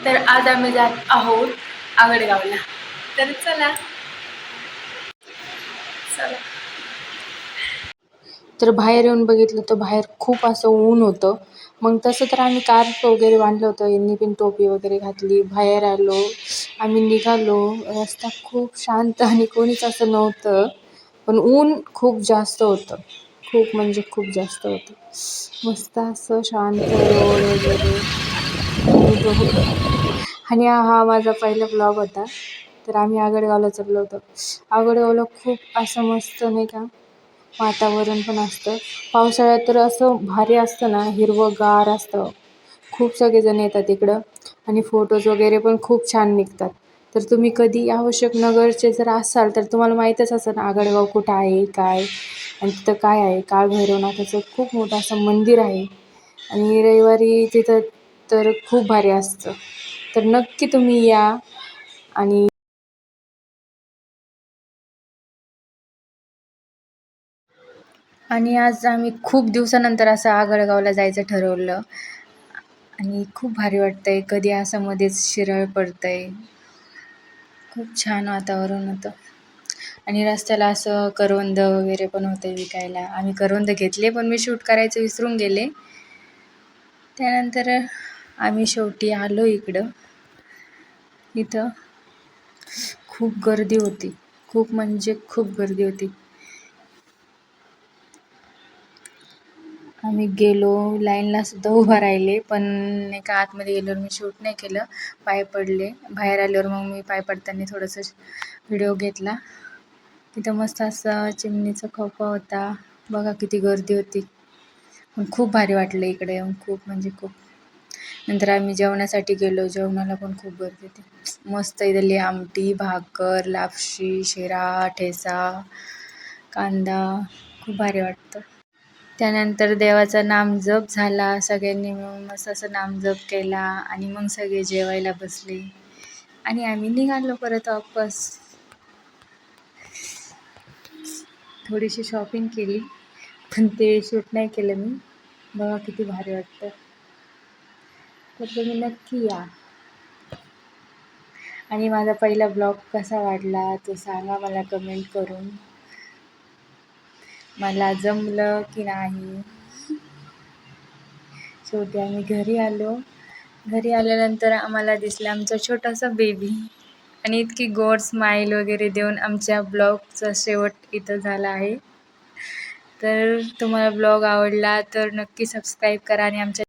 तर आज आम्ही जात आहोत आगडगावला. तर चला चला. तर बाहेर येऊन बघितलं तर बाहेर खूप असं ऊन होतं. मग तसं तर आम्ही कार्प वगैरे बांधलं होतं, यांनी पण टोपी वगैरे घातली. बाहेर आलो, आम्ही निघालो. रस्ता खूप शांत आणि कोणीच असं नव्हतं, पण ऊन खूप जास्त होतं. खूप म्हणजे खूप जास्त होतं. मस्त असं शांत रोड वगैरे आणि हा माझा पहिला ब्लॉग होता. तर आम्ही आगडगावला चाललो होतो. आगडगावला खूप असं मस्त नाही का वातावरण पण असतं. पावसाळ्यात तर असं भारी असतं ना, हिरवंगार असतं. खूप सगळेजण येतात इकडं आणि फोटोज वगैरे पण खूप छान निघतात. तर तुम्ही कधी अशोकनगरचे जर असाल तर तुम्हाला माहीतच असेल आगडगाव कुठं आहे, काय आणि तिथं काय आहे. काळभैरवनाथाचं खूप मोठं असं मंदिर आहे आणि रविवारी तिथं तर खूप भारी असतं. तर नक्की तुम्ही या. आणि आज आम्ही खूप दिवसानंतर असं आगळगावला जायचं ठरवलं आणि खूप भारी वाटतंय. कधी असं मध्येच शिराळ पडतंय. खूप छान वातावरण होतं आणि रस्त्याला असं करवंद वगैरे पण होते विकायला. आम्ही करवंद घेतले, पण मी शूट करायचं विसरून गेले. त्यानंतर आम्ही शेवटी आलो इकडं. इथं खूप गर्दी होती. खूप म्हणजे खूप गर्दी होती. आम्ही गेलो, लाईनला सुद्धा उभा राहिले, पण नाही का आतमध्ये गेल्यावर मी शूट नाही केलं. पाय पडले. बाहेर आल्यावर मग मी पाय पडताना थोडंसं व्हिडिओ घेतला. तिथं मस्त असा चिमणीचा खोपा होता. बघा किती गर्दी होती. पण खूप भारी वाटलं इकडे येऊन, खूप म्हणजे खूप. नंतर आम्ही जेवणासाठी गेलो. जेवणाला पण खूप गर्दी होती. मस्त इथली आमटी, भाकर, लापशी, शिरा, ठेचा, कांदा खूप भारी वाटतं. त्यानंतर देवाचा नामजप झाला. सगळ्यांनी मिळून मस्त असं नामजप केला आणि मग सगळे जेवायला बसले आणि आम्ही निघालो परत वापस. थोडीशी शॉपिंग केली, पण ते शूट नाही केलं मी. बघा किती भारी वाटतं. तर तुम्ही नक्की या आणि माझा पहिला ब्लॉग कसा वाटला तो सांगा मला कमेंट करून. मला जमलं की नाही. शेवटी आम्ही घरी आलो. घरी आल्यानंतर आम्हाला दिसलं आमचा छोटासा बेबी आणि इतकी गोड स्माईल वगैरे देऊन आमच्या ब्लॉगचा शेवट इथं झाला आहे. तर तुम्हाला ब्लॉग आवडला तर नक्की सबस्क्राईब करा आणि आमच्या